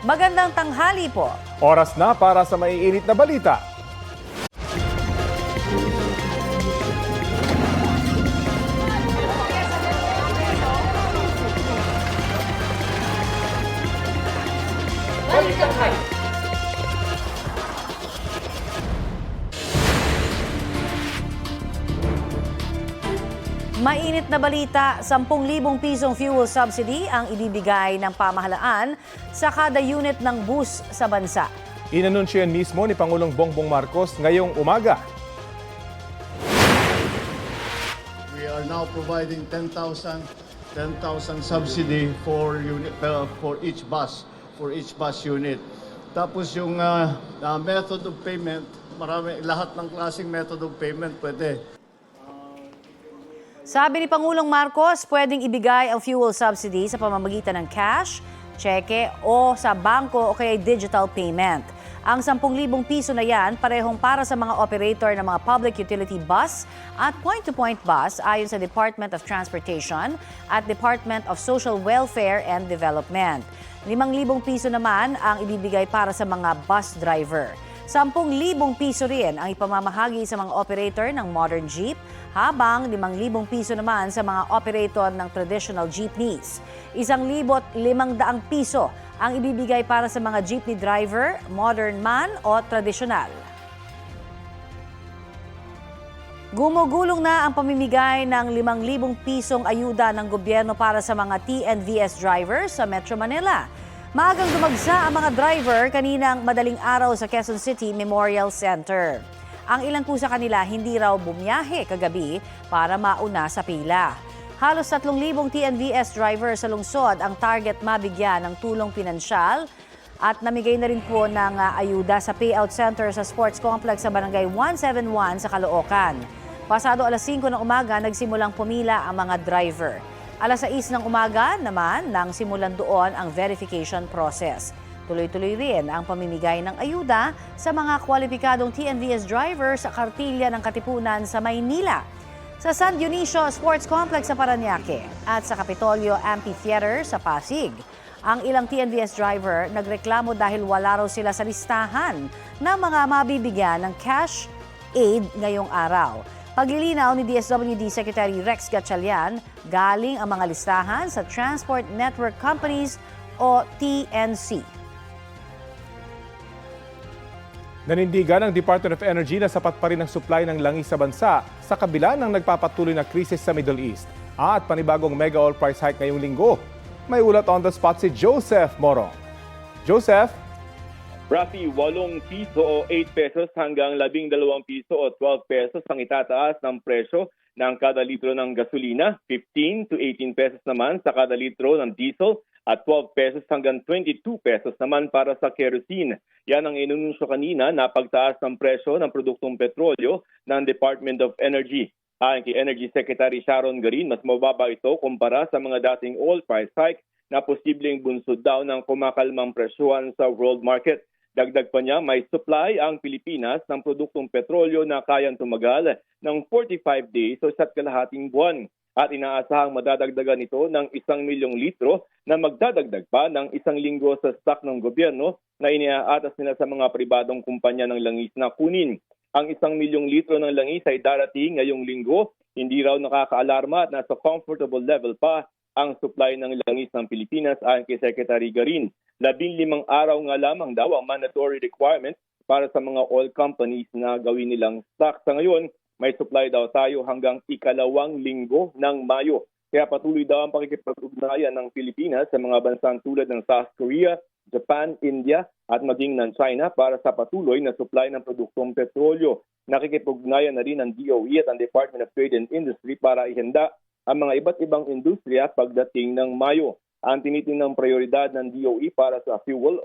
Magandang tanghali po. Oras na para sa maiinit na balita. Mainit na balita, 10,000 pisong fuel subsidy ang ibibigay ng pamahalaan sa kada unit ng bus sa bansa. Inanunsyo yan mismo ni Pangulong Bongbong Marcos ngayong umaga. We are now providing 10,000 subsidy for each bus unit. Tapos yung method of payment, lahat ng klaseng method of payment pwede. Sabi ni Pangulong Marcos, pwedeng ibigay ang fuel subsidy sa pamamagitan ng cash, cheque o sa bangko o kaya digital payment. Ang 10,000 piso na yan parehong para sa mga operator ng mga public utility bus at point-to-point bus ayon sa Department of Transportation at Department of Social Welfare and Development. 5,000 piso naman ang ibibigay para sa mga bus driver. 10,000 piso rin ang ipamamahagi sa mga operator ng modern jeep, habang 5,000 piso naman sa mga operator ng traditional jeepneys. 1,500 piso ang ibibigay para sa mga jeepney driver, modern man o tradisyonal. Gumugulong na ang pamimigay ng 5,000 pisong ayuda ng gobyerno para sa mga TNVS drivers sa Metro Manila. Maagang dumagsa ang mga driver kaninang madaling araw sa Quezon City Memorial Center. Ang ilan po sa kanila hindi raw bumiyahe kagabi para mauna sa pila. Halos 3,000 TNVS drivers sa lungsod ang target mabigyan ng tulong pinansyal at namigay na rin po ng ayuda sa payout center sa sports complex sa Barangay 171 sa Caloocan. Pasado alas 5 ng umaga nagsimulang pumila ang mga driver. Alas 6 ng umaga naman nang simulan doon ang verification process. Tuloy-tuloy rin ang pamimigay ng ayuda sa mga kwalipikadong TNVS drivers sa kartilya ng Katipunan sa Maynila, sa San Dionisio Sports Complex sa Parañaque at sa Capitolio Amphitheater sa Pasig. Ang ilang TNVS driver nagreklamo dahil wala raw sila sa listahan ng mga mabibigyan ng cash aid ngayong araw. Paglilinaw ni DSWD Secretary Rex Gatchalian, galing ang mga listahan sa Transport Network Companies o TNC. Nanindigan ng Department of Energy na sapat pa rin ang supply ng langis sa bansa sa kabila ng nagpapatuloy na krisis sa Middle East at panibagong mega oil price hike ngayong linggo. May ulat on the spot si Joseph Morong. Joseph? Rafi, 8 piso o 8 pesos hanggang 12 piso o 12 pesos ang itataas ng presyo ng kada litro ng gasolina, 15 to 18 pesos naman sa kada litro ng diesel at 12 pesos hanggang 22 pesos naman para sa kerosene. Yan ang inununsyo kanina na pagtaas ng presyo ng produktong petrolyo ng Department of Energy. Ayon kay Energy Secretary Sharon Garin, mas mababa ito kumpara sa mga dating oil price hike na posibleng bunsod daw ng kumakalmang presyohan sa world market. Dagdag pa niya, may supply ang Pilipinas ng produktong petrolyo na kayang tumagal ng 45 days o isa't kalahating buwan. At inaasahang madadagdagan ito ng 1,000,000 litro na magdadagdag pa ng 1 linggo sa stock ng gobyerno na iniaatas nila sa mga pribadong kumpanya ng langis na kunin. Ang 1,000,000 litro ng langis ay darating ngayong linggo. Hindi raw nakakaalarma at nasa comfortable level pa ang supply ng langis ng Pilipinas ayon kay Secretary Garin. 15 araw nga lamang daw ang mandatory requirement para sa mga oil companies na gawin nilang stock. Sa ngayon, may supply daw tayo hanggang ikalawang linggo ng Mayo. Kaya patuloy daw ang pakikipag-ugnayan ng Pilipinas sa mga bansang tulad ng South Korea, Japan, India at maging ng China para sa patuloy na supply ng produktong petrolyo. Nakikipag-ugnayan na rin ng DOE at ang Department of Trade and Industry para ihanda ang mga iba't ibang industriya pagdating ng Mayo. Ang tinitinang prioridad ng DOE para sa fuel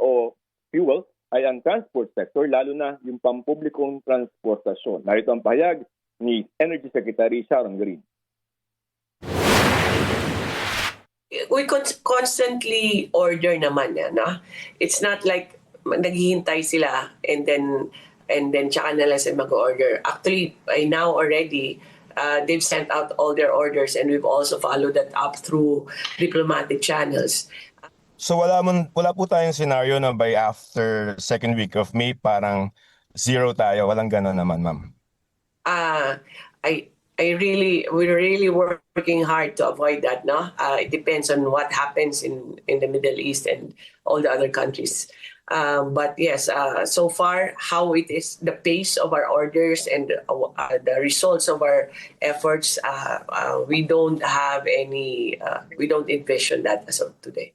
ay ang transport sector, lalo na yung pampublikong transportasyon. Narito ang pahayag ni Energy Secretary Sharon Garin. We constantly order naman yan. It's not like naghihintay sila and then tsaka na lang sila mag-order. Actually, by now already, they've sent out all their orders and we've also followed that up through diplomatic channels. So wala po tayong scenario na by after second week of May parang zero tayo. Walang gano'n naman, ma'am. We're really working hard to avoid that, no? It depends on what happens in the Middle East and all the other countries. But yes, so far, how it is, the pace of our orders and the results of our efforts, we don't envision that as of today.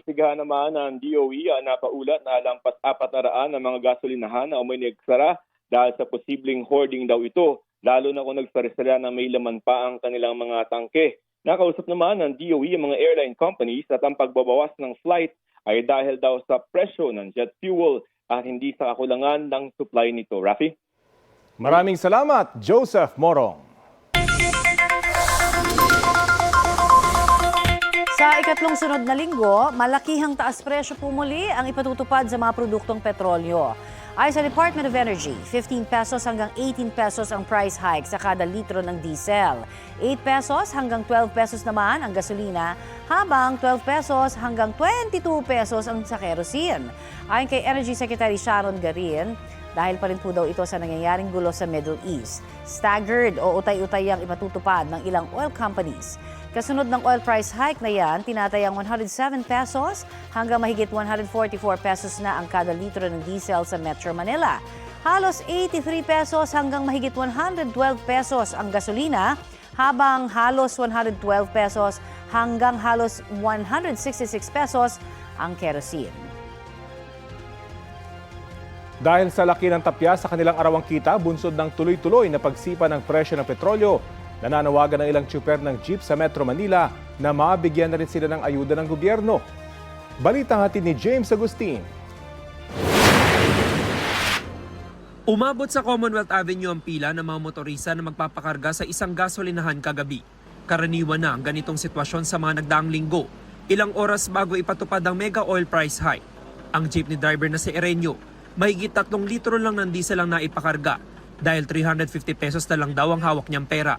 Sigahan naman ng DOE ang napaulat na lampas 400 ng mga gasolinahan na umay nagsara dahil sa posibleng hoarding daw ito, lalo na kung nagsarisala na may laman pa ang kanilang mga tangke. Nakausap naman ng DOE ang mga airline companies at ang pagbabawas ng flight ay dahil daw sa presyo ng jet fuel at hindi sa kakulangan ng supply nito. Rafi? Maraming salamat, Joseph Morong. Sa ikatlong sunod na linggo, malakihang taas presyo po muli ang ipatutupad sa mga produktong petrolyo. Ayon sa Department of Energy, 15 pesos hanggang 18 pesos ang price hike sa kada litro ng diesel. 8 pesos hanggang 12 pesos naman ang gasolina, habang 12 pesos hanggang 22 pesos ang sa kerosene. Ayon kay Energy Secretary Sharon Garin, dahil pa rin po daw ito sa nangyayaring gulo sa Middle East. Staggered o utay-utay ang ipatutupad ng ilang oil companies. Kasunod ng oil price hike na yan, tinatayang 107 pesos hanggang mahigit 144 pesos na ang kada litro ng diesel sa Metro Manila. Halos 83 pesos hanggang mahigit 112 pesos ang gasolina, habang halos 112 pesos hanggang halos 166 pesos ang kerosene. Dahil sa laki ng tapya sa kanilang arawang kita, bunsod ng tuloy-tuloy na pagsipa ng presyo ng petrolyo, nananawagan ng ilang tsuper ng jeep sa Metro Manila na mabigyan na rin sila ng ayuda ng gobyerno. Balitang hatid ni James Agustin. Umabot sa Commonwealth Avenue ang pila ng mga motorista na magpapakarga sa isang gasolinahan kagabi. Karaniwan na ang ganitong sitwasyon sa mga nagdaang linggo, ilang oras bago ipatupad ang mega oil price hike. Ang jeepney driver na si Erenio, mahigit 3 litro lang ng diesel ang naipakarga dahil 350 pesos na lang daw ang hawak niyang pera.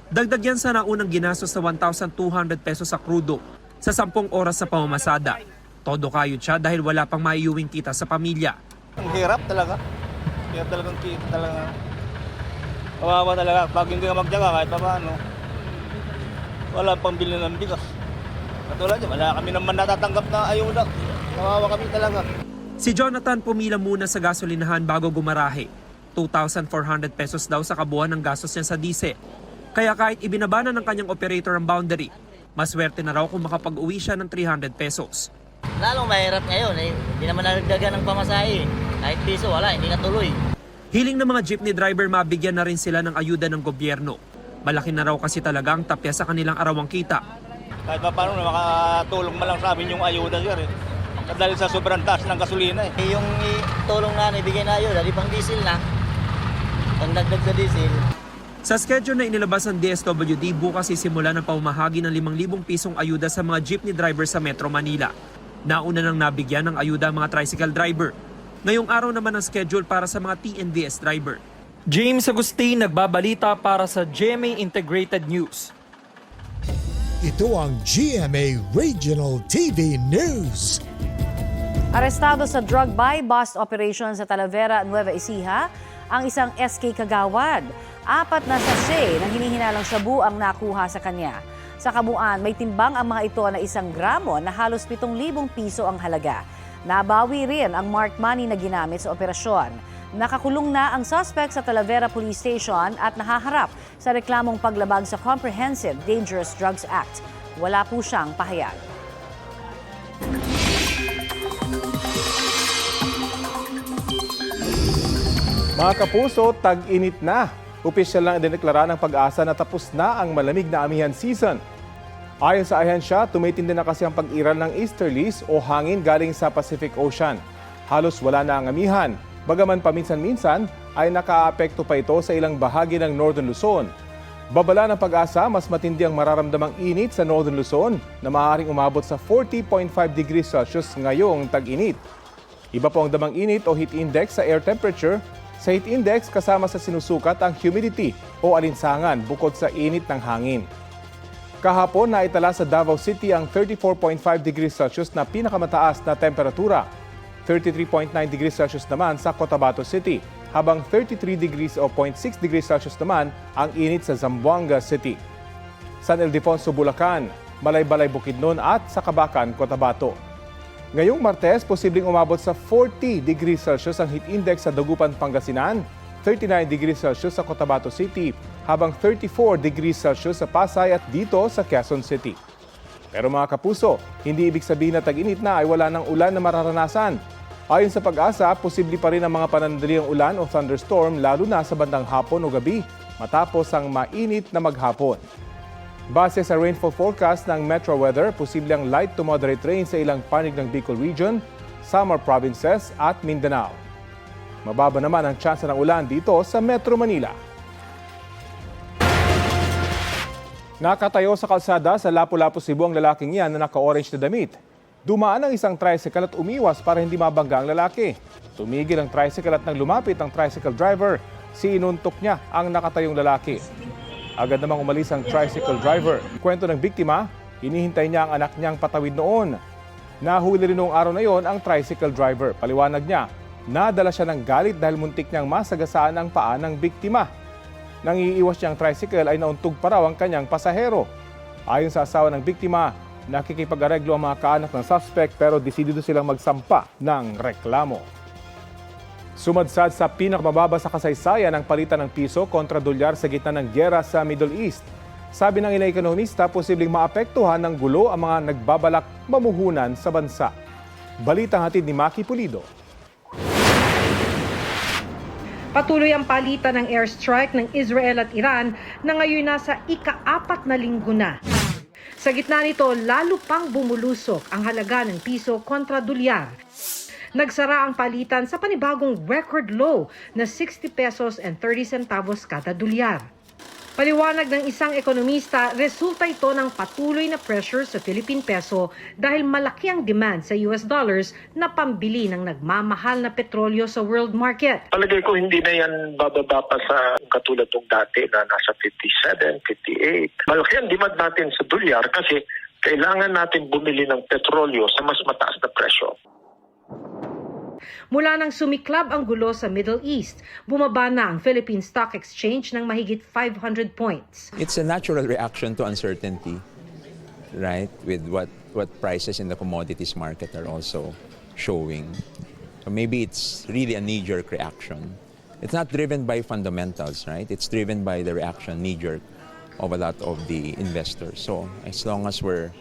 Dagdag yan sa naunang ginastos sa 1,200 pesos sa krudo sa 10 oras sa pamamasada. Todo kayod siya dahil wala pang maiuwing kita sa pamilya. Ang hirap talaga. Hirap talagang kita talaga. Kawawa talaga. Pag hindi ka magtyaga kahit pa paano, wala pang bili ng bigas. Katulad niya, wala kami naman natatanggap na ayuda. Kawawa kami talaga. Si Jonathan pumila muna sa gasolinahan bago gumarahe. 2,400 pesos daw sa kabuuan ng gastos niya sa diesel. Kaya kahit ibinabana ng kanyang operator ang boundary, maswerte na raw kung makapag-uwi siya ng 300 pesos. Lalong mahirap ngayon eh. Hindi naman nagdagan ng pamasahe. Kahit piso, wala, hindi natuloy. Hiling ng mga jeepney driver mabigyan na rin sila ng ayuda ng gobyerno. Malaki na raw kasi talaga ang tapya sa kanilang arawang kita. Kahit pa paano, makatulong man lang sa amin yung ayuda sir eh. Dahil sa sobrang taas ng gasolina eh. Yung tulong na ibigay na ayun, di pang diesel na. Pang dagdag sa diesel. Sa schedule na inilabas ng DSWD, bukas isimula ng pamamahagi ng 5,000 pisong ayuda sa mga jeepney driver sa Metro Manila. Nauna nang nabigyan ng ayuda ang mga tricycle driver. Ngayong araw naman ang schedule para sa mga TNVS driver. James Agustin, nagbabalita para sa GMA Integrated News. Ito ang GMA Regional TV News. Arestado sa drug buy-bust operation sa Talavera, Nueva Ecija ang isang SK Kagawad. 4 na sachet ng hinihinalang shabu ang nakuha sa kanya. Sa kabuuan, may timbang ang mga ito na 1 gramo na halos 7,000 piso ang halaga. Nabawi rin ang marked money na ginamit sa operasyon. Nakakulong na ang suspect sa Talavera Police Station at nahaharap sa reklamong paglabag sa Comprehensive Dangerous Drugs Act. Wala po siyang pahayag. Mga kapuso, tag-init na. Opisyal lang idineklara ng Pag-asa na tapos na ang malamig na amihan season. Ayon sa ahensya, tumitindi na kasi ang pag-iral ng easterlies o hangin galing sa Pacific Ocean. Halos wala na ang amihan. Bagaman paminsan-minsan ay nakaapekto pa ito sa ilang bahagi ng Northern Luzon. Babala ng Pag-asa, mas matindi ang mararamdamang init sa Northern Luzon na maaaring umabot sa 40.5 degrees Celsius ngayong tag-init. Iba po ang damang init o heat index sa air temperature. Sa heat index, kasama sa sinusukat ang humidity o alinsangan bukod sa init ng hangin. Kahapon naitala sa Davao City ang 34.5 degrees Celsius na pinakamataas na temperatura. 33.9 degrees Celsius naman sa Cotabato City, habang 33 degrees o 0.6 degrees Celsius naman ang init sa Zamboanga City. San Ildefonso, Bulacan, Malaybalay, Bukidnon at sa Kabacan, Cotabato. Ngayong Martes, posibleng umabot sa 40 degrees Celsius ang heat index sa Dagupan, Pangasinan, 39 degrees Celsius sa Cotabato City, habang 34 degrees Celsius sa Pasay at dito sa Quezon City. Pero mga kapuso, hindi ibig sabihin na tag-init na ay wala ng ulan na mararanasan. Ayon sa Pag-asa, posible pa rin ang mga panandaliang ulan o thunderstorm lalo na sa bandang hapon o gabi matapos ang mainit na maghapon. Base sa rainfall forecast ng Metro Weather, posible ang light to moderate rain sa ilang panig ng Bicol Region, Samar Provinces at Mindanao. Mababa naman ang tsansa ng ulan dito sa Metro Manila. Nakatayo sa kalsada sa Lapu-Lapu, Cebu ang lalaking yan na naka-orange na damit. Dumaan ang isang tricycle at umiwas para hindi mabangga ang lalaki. Tumigil ang tricycle at nang lumapit ang tricycle driver, sinuntok niya ang nakatayong lalaki. Agad namang umalis ang tricycle driver. Kwento ng biktima, hinihintay niya ang anak niyang patawid noon. Nahuli rin noong araw na yon ang tricycle driver. Paliwanag niya, nadala siya ng galit dahil muntik niyang masagasaan ang paa ng biktima. Nang iiwas niyang tricycle ay nauntog pa raw ang kanyang pasahero. Ayon sa asawa ng biktima, nakikipag-areglo ang mga kaanak ng suspect pero desidido silang magsampa ng reklamo. Sumadsad sa pinakamababa sa kasaysayan ang palitan ng piso kontra dolyar sa gitna ng gyera sa Middle East. Sabi ng ilang ekonomista, posibleng maapektuhan ng gulo ang mga nagbabalak mamuhunan sa bansa. Balitang hatid ni Maki Pulido. Patuloy ang palitan ng airstrike ng Israel at Iran na ngayon nasa ika-4 na linggo na. Sa gitna nito, lalo pang bumulusok ang halaga ng piso kontra dolyar. Nagsara ang palitan sa panibagong record low na 60 pesos and 30 centavos kada dolyar. Paliwanag ng isang ekonomista, resulta ito ng patuloy na pressure sa Philippine peso dahil malaki ang demand sa US dollars na pambili ng nagmamahal na petrolyo sa world market. Palagay ko hindi na yan bababa pa sa katulad ng dati na nasa 57, 58. Malaki ang demand natin sa dolyar kasi kailangan natin bumili ng petrolyo sa mas mataas na presyo. Mula nang sumiklab ang gulo sa Middle East, bumaba na ang Philippine Stock Exchange ng mahigit 500 points. It's a natural reaction to uncertainty, right? With what prices in the commodities market are also showing. So maybe it's really a knee-jerk reaction. It's not driven by fundamentals, right? It's driven by the reaction, knee-jerk, of a lot of the investors. So as long as we're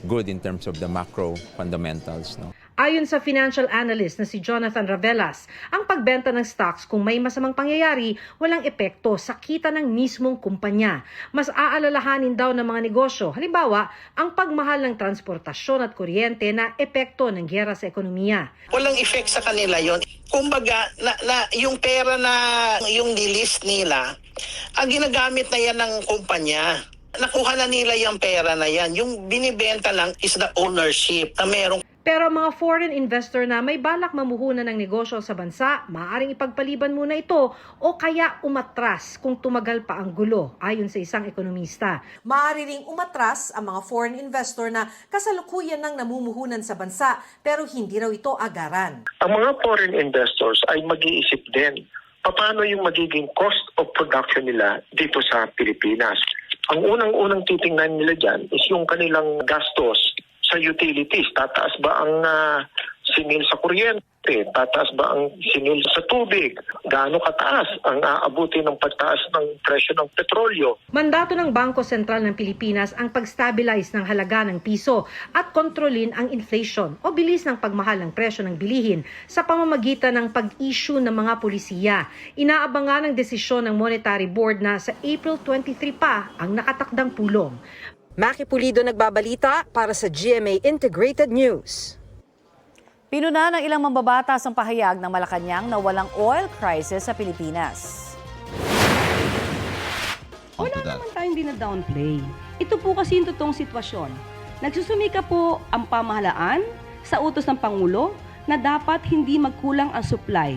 good in terms of the macro fundamentals, no? Ayon sa financial analyst na si Jonathan Ravelas, ang pagbenta ng stocks kung may masamang pangyayari, walang epekto sa kita ng mismong kumpanya. Mas aalalahanin daw ng mga negosyo, halimbawa, ang pagmahal ng transportasyon at kuryente na epekto ng giyera sa ekonomiya. Walang effect sa kanila yon. Kumbaga, yung pera na yung nilist nila, ang ginagamit na yan ng kumpanya. Nakuha na nila yung pera na yan. Yung binibenta lang is the ownership na merong. Pero mga foreign investor na may balak mamuhunan ng negosyo sa bansa, maaaring ipagpaliban muna ito o kaya umatras kung tumagal pa ang gulo, ayon sa isang ekonomista. Maaari ring umatras ang mga foreign investor na kasalukuyan nang namumuhunan sa bansa pero hindi raw ito agaran. Ang mga foreign investors ay mag-iisip din paano yung magiging cost of production nila dito sa Pilipinas. Ang unang-unang titingnan nila dyan is yung kanilang gastos sa utilities. Tataas ba ang singil sa kuryente? Tataas ba ang singil sa tubig? Gaano kataas ang aabuti ng pagtaas ng presyo ng petrolyo? Mandato ng Bangko Sentral ng Pilipinas ang pag-stabilize ng halaga ng piso at kontrolin ang inflation o bilis ng pagmahal ng presyo ng bilihin sa pamamagitan ng pag-issue ng mga pulisiya. Inaabangan ang desisyon ng Monetary Board na sa April 23 pa ang nakatakdang pulong. Maki Pulido nagbabalita para sa GMA Integrated News. Pinuna ng ilang mambabatas ang pahayag ng Malacanang na walang oil crisis sa Pilipinas. Wala naman tayong dina-downplay. Ito po kasi yung totoong sitwasyon. Nagsusumika po ang pamahalaan sa utos ng Pangulo na dapat hindi magkulang ang supply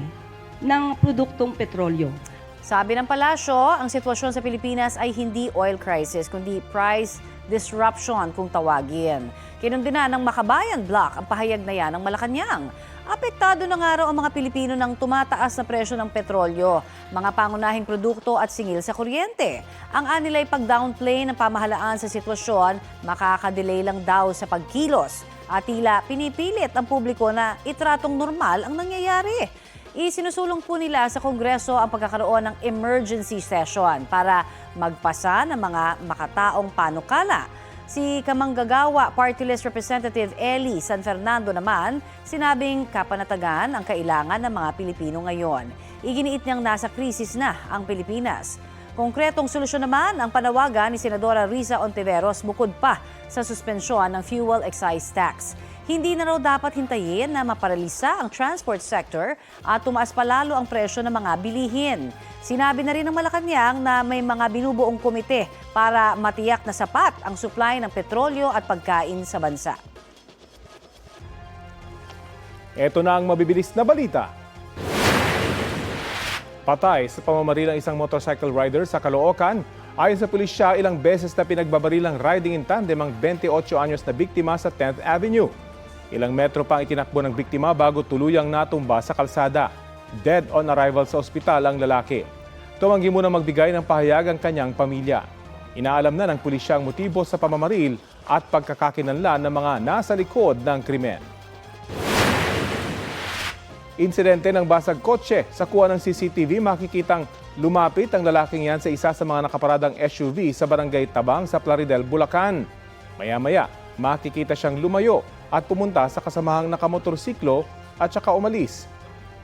ng produktong petrolyo. Sabi ng palasyo, ang sitwasyon sa Pilipinas ay hindi oil crisis, kundi price disruption kung tawagin. Kinundina ng Makabayan Block ang pahayag na yan ng Malacanang. Apektado na nga raw ang mga Pilipino ng tumataas na presyo ng petrolyo, mga pangunahing produkto at singil sa kuryente. Ang anilay pag-downplay ng pamahalaan sa sitwasyon, makakadelay lang daw sa pagkilos at tila pinipilit ang publiko na itratong normal ang nangyayari. Isinusulong po nila sa Kongreso ang pagkakaroon ng emergency session para magpasa ng mga makataong panukala. Si Kamanggagawa Party List Representative Eli San Fernando naman, sinabing kapanatagan ang kailangan ng mga Pilipino ngayon. Iginiit niyang nasa krisis na ang Pilipinas. Konkretong solusyon naman ang panawagan ni Senadora Riza Ontiveros bukod pa sa suspensyon ng fuel excise tax. Hindi na raw dapat hintayin na maparalisa ang transport sector at tumaas pa lalo ang presyo ng mga bilihin. Sinabi na rin ng Malacanang na may mga binubuong komite para matiyak na sapat ang supply ng petrolyo at pagkain sa bansa. Ito na ang mabibilis na balita. Patay sa pamamarilang isang motorcycle rider sa Caloocan. Ayon sa pulisya, ilang beses na pinagbabarilang riding in tandem ang 28 anyos na biktima sa 10th Avenue. Ilang metro pang itinakbo ng biktima bago tuluyang natumba sa kalsada. Dead on arrival sa ospital ang lalaki. Tumanggi muna magbigay ng pahayag ang kanyang pamilya. Inaalam na ng pulisya ang motibo sa pamamaril at pagkakakinanlan ng mga nasa likod ng krimen. Insidente ng basag kotse. Sa kuha ng CCTV, makikitang lumapit ang lalaking yan sa isa sa mga nakaparadang SUV sa barangay Tabang sa Plaridel, Bulacan. Maya-maya, makikita siyang lumayo at pumunta sa kasamahang nakamotorsiklo at saka umalis.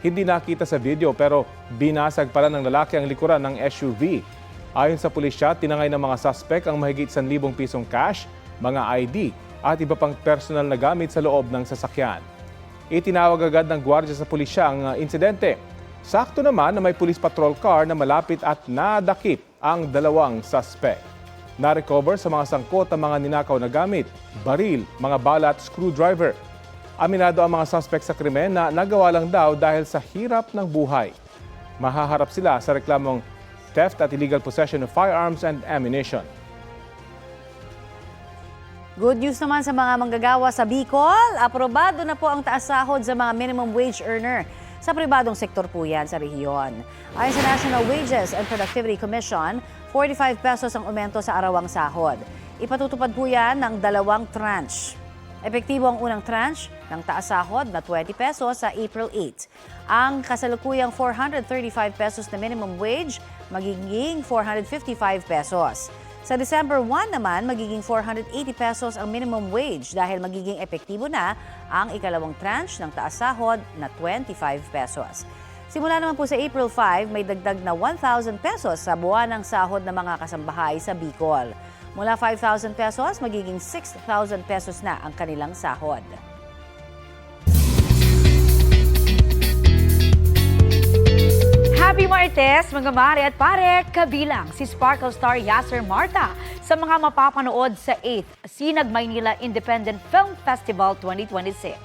Hindi nakita sa video pero binasag pala ng lalaki ang likuran ng SUV. Ayon sa pulisya, tinangay ng mga suspect ang mahigit 1,000 pisong cash, mga ID at iba pang personal na gamit sa loob ng sasakyan. Itinawag agad ng gwardiya sa pulisya ang insidente. Sakto naman na may police patrol car na malapit at nadakip ang dalawang suspect. Na-recover sa mga sangkot ang mga ninakaw na gamit, baril, mga bala at screwdriver. Aminado ang mga suspect sa krimen na nagawa lang daw dahil sa hirap ng buhay. Mahaharap sila sa reklamong theft at illegal possession of firearms and ammunition. Good news naman sa mga manggagawa sa Bicol. Aprobado na po ang taas sahod sa mga minimum wage earner. Sa pribadong sektor po yan sa rehiyon. Ayon sa National Wages and Productivity Commission, 45 pesos ang aumento sa arawang sahod. Ipatutupad po yan ng 2 tranche. Epektibo ang unang tranche ng taas sahod na 20 pesos sa April 8. Ang kasalukuyang 435 pesos na minimum wage magiging 455 pesos. Sa December 1 naman, magiging 480 pesos ang minimum wage dahil magiging epektibo na ang ikalawang tranche ng taas sahod na 25 pesos. Simula naman po sa April 5, may dagdag na 1,000 pesos sa buwan ng sahod ng mga kasambahay sa Bicol. Mula 5,000 pesos, magiging 6,000 pesos na ang kanilang sahod. Happy Martes, mga mare at pare! Kabilang si Sparkle star Yasser Marta sa mga mapapanood sa 8th Sinag Maynila Independent Film Festival 2026.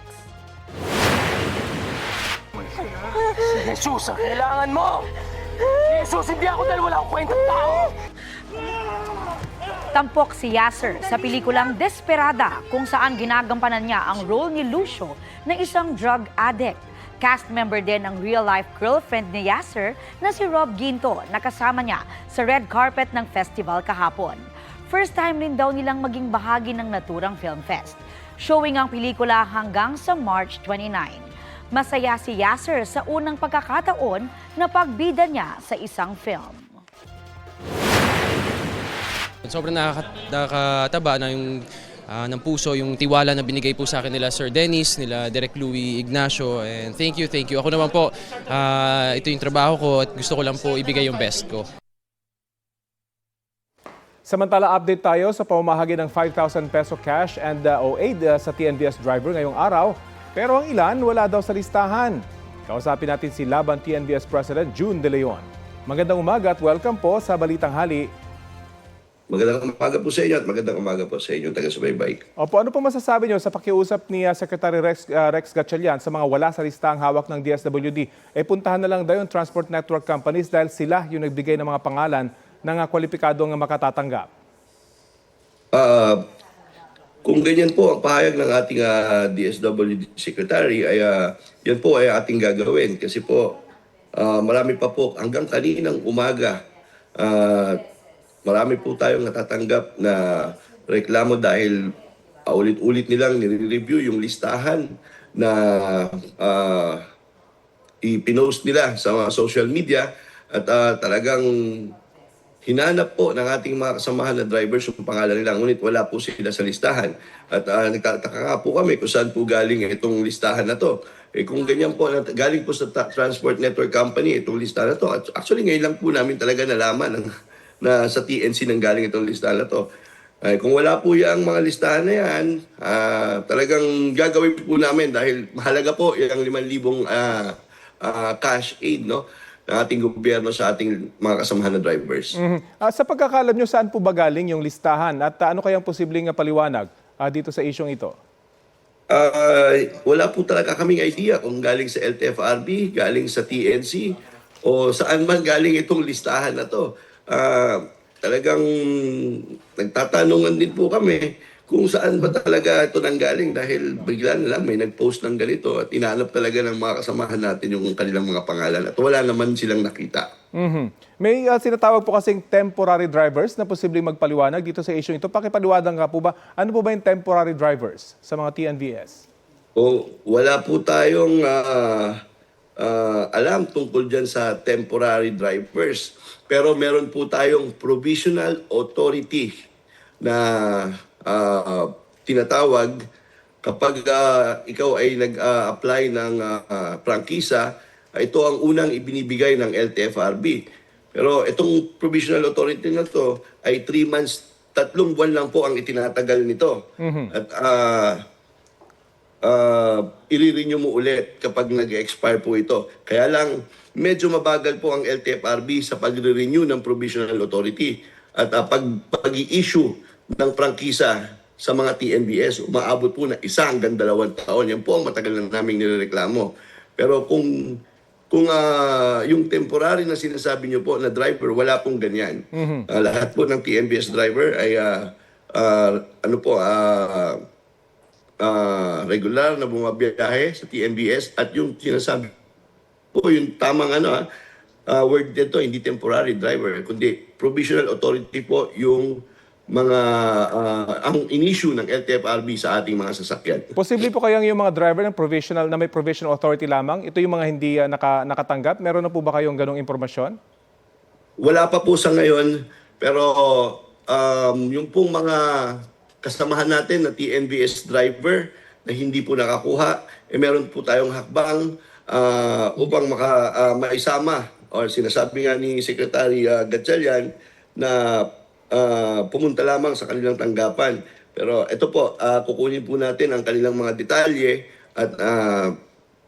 Jesus, kailangan mo! Jesus, hindi ako dahil wala akong kwentang tao! Tampok si Yasser sa pelikulang Desperada kung saan ginagampanan niya ang role ni Lucio na isang drug addict. Cast member din ang real-life girlfriend ni Yasser na si Rob Ginto na kasama niya sa red carpet ng festival kahapon. First time rin daw nilang maging bahagi ng naturang film fest. Showing ang pelikula hanggang sa March 29. Masaya si Yasser sa unang pagkakataon na pagbida niya sa isang film. Sobrang nakakataba na yung ng puso, yung tiwala na binigay po sa akin nila Sir Dennis, nila Direk Louie Ignacio, and thank you. Ako naman po, ito yung trabaho ko at gusto ko lang po ibigay yung best ko. Samantala, update tayo sa pamamahagi ng 5,000 peso cash and o aid sa TNVS driver ngayong araw. Pero ang ilan, wala daw sa listahan. Kausapin natin si Laban TNVS President June De Leon. Magandang umaga at welcome po sa Balitang Hali. Magandang umaga po sa inyo at magandang umaga po sa inyong taga-subaybay. Opo, ano po masasabi nyo sa pakiusap ni Secretary Rex Gatchalian sa mga wala sa listahang hawak ng DSWD? Puntahan na lang daw yung transport network companies dahil sila yung nagbigay ng mga pangalan ng kwalipikadong makatatanggap. Kung ganyan po ang pahayag ng ating DSWD Secretary, ay yan po ay ating gagawin. Kasi po, marami pa po hanggang kaninang umaga, marami po tayong natatanggap na reklamo dahil ulit-ulit nilang nire-review yung listahan na ipinost nila sa mga social media at talagang hinanap po ng ating mga kasamahan na drivers yung pangalan nila, ngunit wala po sila sa listahan. At nagtataka nga po kami kung saan po galing itong listahan na to. Kung ganyan po, galing po sa Transport Network Company itong listahan na to. Actually, ngayon lang po namin talaga nalaman na sa TNC nang galing itong listahan na to. Kung wala po yung mga listahan na yan, talagang gagawin po namin dahil mahalaga po yung 5,000 cash aid, no? Ng ating gobyerno sa ating mga kasamahan na drivers. Sa pagkakalam nyo, saan po ba galing yung listahan? At ano kayang posibleng paliwanag dito sa isyong ito? Wala po talaga kaming idea kung galing sa LTFRB, galing sa TNC, o saan man galing itong listahan na to. Talagang nagtatanungan din po kami kung saan ba talaga ito nanggaling dahil bigla na lang may nag-post ng ganito at inaanap talaga ng mga kasamahan natin yung kanilang mga pangalan at wala naman silang nakita. May sinatawag po kasing temporary drivers na posibleng magpaliwanag dito sa issue ito. Pakipaliwanag nga po ba, ano po ba yung temporary drivers sa mga TNVS? Wala po tayong alam tungkol dyan sa temporary drivers. Pero meron po tayong provisional authority na tinatawag kapag ikaw ay nag-apply ng prangkisa, ito ang unang ibinibigay ng LTFRB. Pero itong provisional authority na to ay 3 months, 3 buwan lang po ang itinatagal nito. At i-renew mo ulit kapag nag-expire po ito. Kaya lang, medyo mabagal po ang LTFRB sa pag-renew ng provisional authority. At pag-i-issue ng prangkisa sa mga TNVS, umaabot po na 1 hanggang 2 taon. Yan po ang matagal na naming nireklamo. Pero kung yung temporary na sinasabi niyo po na driver, wala pong ganyan. Lahat po ng TNVS driver ay regular na bumabiyahe sa TNVS at yung sinasabi po, yung tamang word dito, hindi temporary driver, kundi provisional authority po yung mga ang in-issue ng LTFRB sa ating mga sasakyan. Posible po kayang yung mga driver ng provisional na may provisional authority lamang, ito yung mga hindi nakatanggap? Meron na po ba kayong ganong impormasyon? Wala pa po sa ngayon, pero yung pong mga kasamahan natin na TNVS driver na hindi po nakakuha, meron po tayong hakbang upang maisama, o sinasabi nga ni Secretary Gatchalian na pumunta lamang sa kanilang tanggapan. Pero ito po, kukunin po natin ang kanilang mga detalye at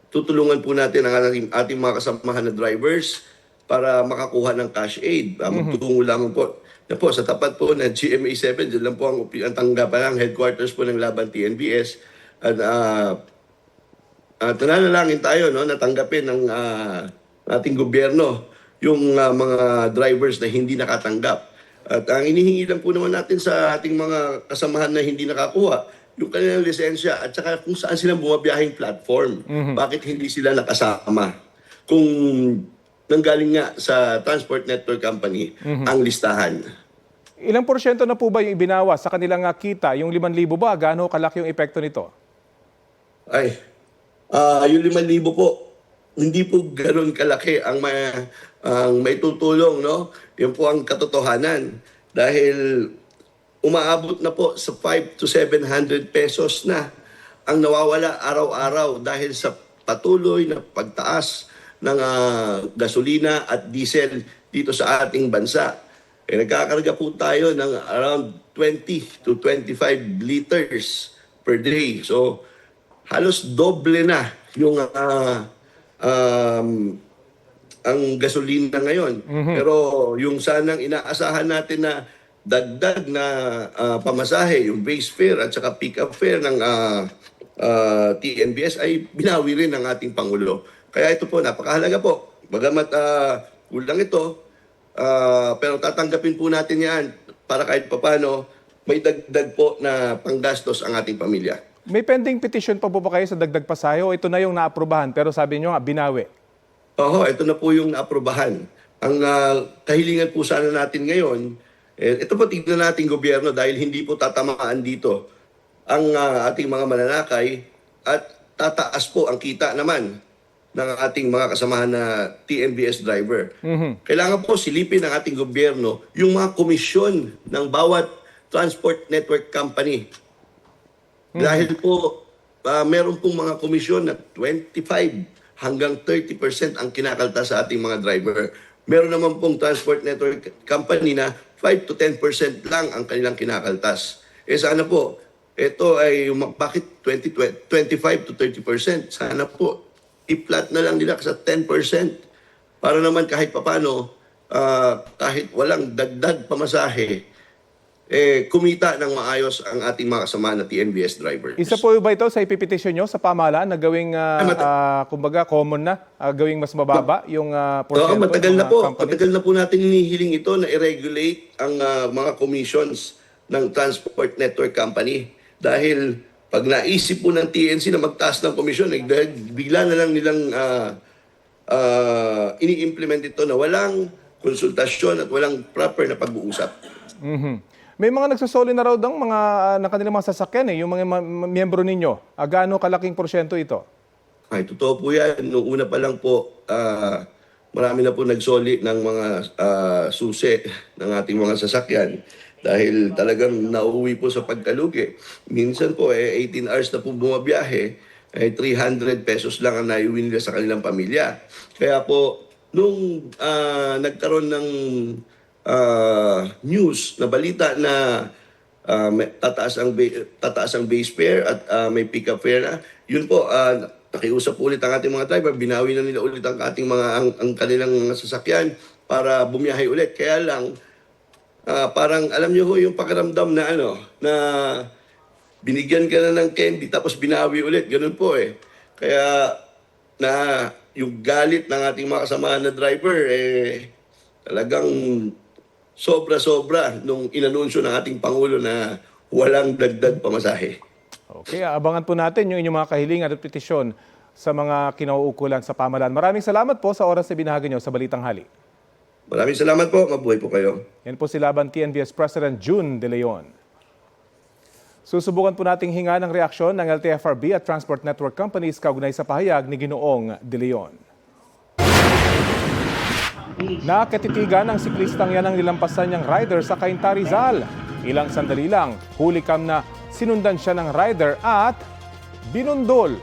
tutulungan po natin ang ating mga kasamahan na drivers para makakuha ng cash aid. Magtutungo lamang po. Yan po, sa tapat po ng GMA 7, dyan lang po ang tanggapan ng headquarters po ng Laban TNVS. At nananalangin tayo, no, natanggapin ng ating gobyerno yung mga drivers na hindi nakatanggap. At ang inihingi lang po naman natin sa ating mga kasamahan na hindi nakakuha, yung kanilang lisensya at saka kung saan silang bumabiyahing platform. Bakit hindi sila nakasama? Kung nanggaling nga sa Transport Network Company ang listahan. Ilang porsyento na po ba yung ibinawas sa kanilang kita? Yung 5,000 ba? Gaano kalaki yung epekto nito? Yung 5,000 po, hindi po ganoon kalaki ang may tutulong, no? Yan po ang katotohanan. Dahil umaabot na po sa 500 to 700 pesos na ang nawawala araw-araw dahil sa patuloy na pagtaas ng gasolina at diesel dito sa ating bansa. Nagkakarga po tayo ng around 20 to 25 liters per day. So, halos doble na yung ang gasolina ngayon. Pero yung sanang inaasahan natin na dagdag na pamasahe, yung base fare at saka pick-up fare ng TNVS ay binawi rin ng ating Pangulo. Kaya ito po, napakahalaga po. Bagamat kulang ito, pero tatanggapin po natin yan para kahit papano may dagdag po na panggastos ang ating pamilya. May pending petition pa po ba kayo sa dagdag pasahe o ito na yung naaprubahan pero sabi nyo nga binawi? Oo, ito na po yung naaprubahan. Ang kahilingan po sana natin ngayon, ito po tignan natin gobyerno dahil hindi po tatamaan dito ang ating mga mananakay at tataas po ang kita naman ng ating mga kasamahan na TNVS driver. Kailangan po silipin ng ating gobyerno yung mga komisyon ng bawat transport network company. Dahil po meron pong mga komisyon na 25 hanggang 30% ang kinakaltas sa ating mga driver. Meron naman pong transport network company na 5 to 10% lang ang kanilang kinakaltas. Sana po, ito ay bakit 25 to 30%? Sana po, i-flat na lang nila sa 10% para naman kahit papano, kahit walang dagdag pamasahe, kumita ng maayos ang ating mga kasama na TNVS drivers. Isa po ba ito sa ipipetisyon nyo sa pamahalaan na gawing, kumbaga, common na, gawing mas mababa yung porsyento? Oo, matagal na po. Matagal na po natin hinihiling ito na i-regulate ang mga commissions ng transport network company. Dahil pag naisip po ng TNC na magtaas ng komisyon, bigla na lang nilang ini-implement ito na walang konsultasyon at walang proper na pag-uusap. May mga nagsasoli na raw ng mga ng kanilang mga sasakyan yung mga miyembro ninyo. Gaano kalaking porsyento ito? Ay, totoo po yan. Noong una pa lang po, marami na po nagsoli ng mga susi ng ating mga sasakyan. Dahil talagang nauwi po sa pagkalugi. Minsan po, 18 hours na po bumabiyahe, 300 pesos lang ang naiuwi nila sa kanilang pamilya. Kaya po, nung nagkaroon ng news na balita na tataas ang base fare at may pick-up fare na, yun po, nakiusap ulit ang ating mga driver, binawi na nila ulit ang ating ang kanilang sasakyan para bumiyahe ulit. Kaya lang, parang alam niyo ho yung pakiramdam na na binigyan ka na ng candy tapos binawi ulit, ganun po Kaya na yung galit ng ating mga kasamahan na driver talagang sobra-sobra nung inanunsyo ng ating Pangulo na walang dagdag pamasahe. Okay, abangan po natin yung inyong mga kahilingan at petisyon sa mga kinauukulan sa pamahalaan. Maraming salamat po sa oras na binahagi nyo sa Balitang Hali. Maraming salamat po. Mabuhay po kayo. Yan po si Laban TNVS President June De Leon. Susubukan po nating hinga ng reaksyon ng LTFRB at Transport Network Companies kaugnay sa pahayag ni Ginoong De Leon. Nakatitigan ng siklistang yan ang nilampasan niyang rider sa Cainta, Rizal. Ilang sandali lang, huli kam na sinundan siya ng rider at binundol.